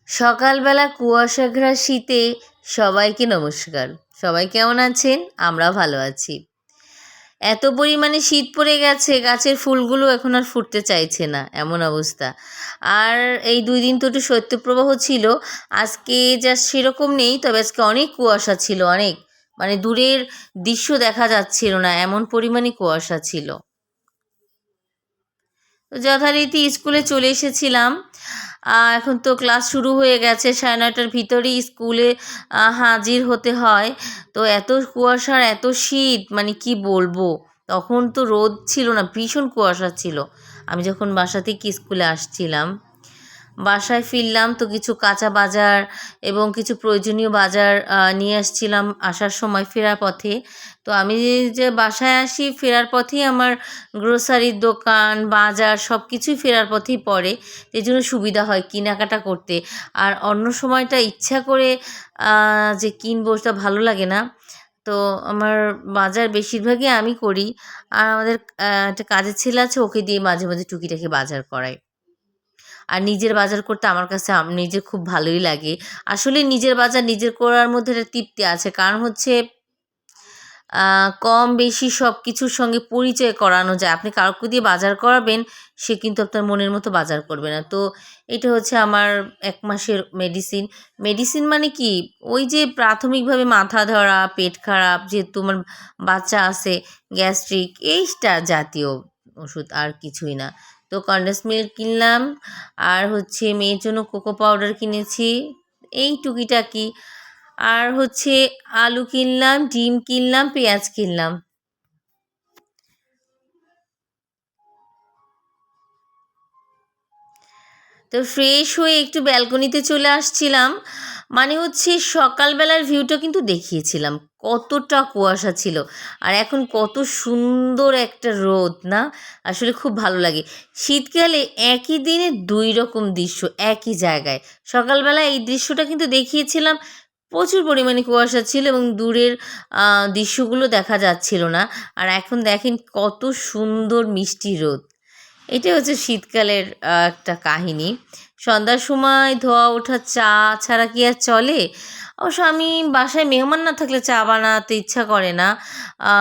সকালবেলা কুয়াশাঘেরা শীতে সবাইকে নমস্কার। সবাই কেমন আছেন? আমরা ভালো আছি। এত পরিমাণে শীত পড়ে গেছে, গাছের ফুলগুলো এখন আর ফুটতে চাইছে না, এমন অবস্থা। আর এই 2 দিন তো একটু শৈত্যপ্রবাহ ছিল। আজকে যা সেরকম নেই, তবে আজকে অনেক কুয়াশা ছিল, অনেক। মানে দূরের দৃশ্য দেখা যাচ্ছিল না, এমন পরিমাণে কুয়াশা ছিল। তো যথারীতি স্কুলে চলে এসেছিলাম। এখন তো ক্লাস শুরু হয়ে গেছে, 9:30টার ভিতরেই স্কুলে হাজির হতে হয়। তো এত কুয়াশার এত শীত, মানে কি বলবো। তখন তো রোদ ছিল না, ভীষণ কুয়াশা ছিল আমি যখন বাসা থেকে স্কুলে আসছিলাম। বাসায় ফিরলাম তো কিছু কাঁচা বাজার এবং কিছু প্রয়োজনীয় বাজার নিয়ে আসছিলাম আসার সময় ফেরার পথে। তো আমি যে বাসায় আসি ফেরার পথেই আমার গ্রোসারির দোকান, বাজার সব কিছুই ফেরার পথেই পড়ে। এই জন্য সুবিধা হয় কেনাকাটা করতে। আর অন্য সময়টা ইচ্ছা করে যে কিনবো সেটা ভালো লাগে না। তো আমার বাজার বেশিরভাগই আমি করি। আর আমাদের একটা কাজের ছেলে আছে, ওকে দিয়ে মাঝে মাঝে টুকিটাকি বাজার করাই। আর নিজের বাজার করতে আমার কাছে নিজের খুব ভালোই লাগে। আসলে নিজের বাজার নিজের করার মধ্যে একটা তৃপ্তি আছে। কারণ হচ্ছে কম বেশি সব কিছুর সঙ্গে পরিচয় করানো যায়। আপনি কাউকে দিয়ে বাজার করাবেন, সে কিন্তু আপনার মনের মতো বাজার করবে না। তো এটা হচ্ছে আমার ১ মাসের মেডিসিন। মেডিসিন মানে কি? ওই যে প্রাথমিকভাবে মাথা ধরা, পেট খারাপ, যেহেতু আমার বাচ্চা আছে, গ্যাস্ট্রিক এইটা জাতীয় ওষুধ, আর কিছুই না। তো কনডেন্স মিল্ক কিনলাম, আর হচ্ছে মেয়ের জন্য কোকো পাউডার কিনেছি, এই টুকিটাকি। আর হচ্ছে আলু কিনলাম, ডিম কিনলাম, পেঁয়াজ কিনলাম। তো ফ্রেশ হয়ে একটু ব্যালকনিতে চলে আসছিলাম। মানে হচ্ছে সকালবেলার ভিউটা কিন্তু দেখিয়েছিলাম কতটা কুয়াশা ছিল, আর এখন কত সুন্দর একটা রোদ না। আসলে খুব ভালো লাগে শীতকালে একই দিনে 2 রকম দৃশ্য একই জায়গায়। সকালবেলা এই দৃশ্যটা কিন্তু দেখিয়েছিলাম, প্রচুর পরিমাণে কুয়াশা ছিল এবং দূরের দৃশ্যগুলো দেখা যাচ্ছিল না। আর এখন দেখেন কত সুন্দর মিষ্টি রোদ। এটা হচ্ছে শীতকালের একটা কাহিনী। সন্ধ্যার সময় ধোয়া ওঠা চা ছাড়া কি আর চলে? অবশ্য আমি বাসায় মেহমান না থাকলে চা বানাতে ইচ্ছা করে না। আ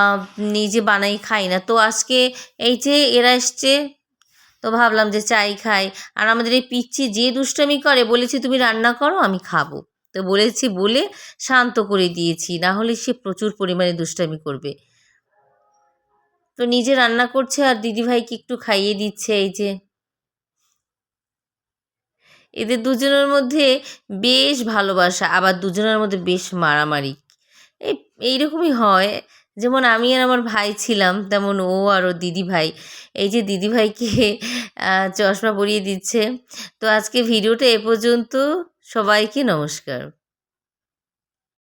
নিজে বানাই খাই না। তো আজকে এই যে এরা এসছে, তো ভাবলাম যে চাই খাই। আর আমাদের এই পিচ্চি যে দুষ্টামি করে, বলেছি তুমি রান্না করো আমি খাবো। তো বলেছি বলে শান্ত করে দিয়েছি, না হলে সে প্রচুর পরিমাণে দুষ্টামি করবে। তো নিজে রান্না করছে আর দিদিভাইকে একটু খাইয়ে দিচ্ছে। এই যে এদের দুজনের মধ্যে বেশ ভালোবাসা, আবার দুজনের মধ্যে বেশ মারামারি। এই এইরকমই হয়। যেমন আমি আর আমার ভাই ছিলাম, তেমন ও আর ওর দিদিভাই। এই যে দিদিভাইকে চশমা পরিয়ে দিচ্ছে। তো আজকে ভিডিওটা এ পর্যন্ত। সবাইকে নমস্কার।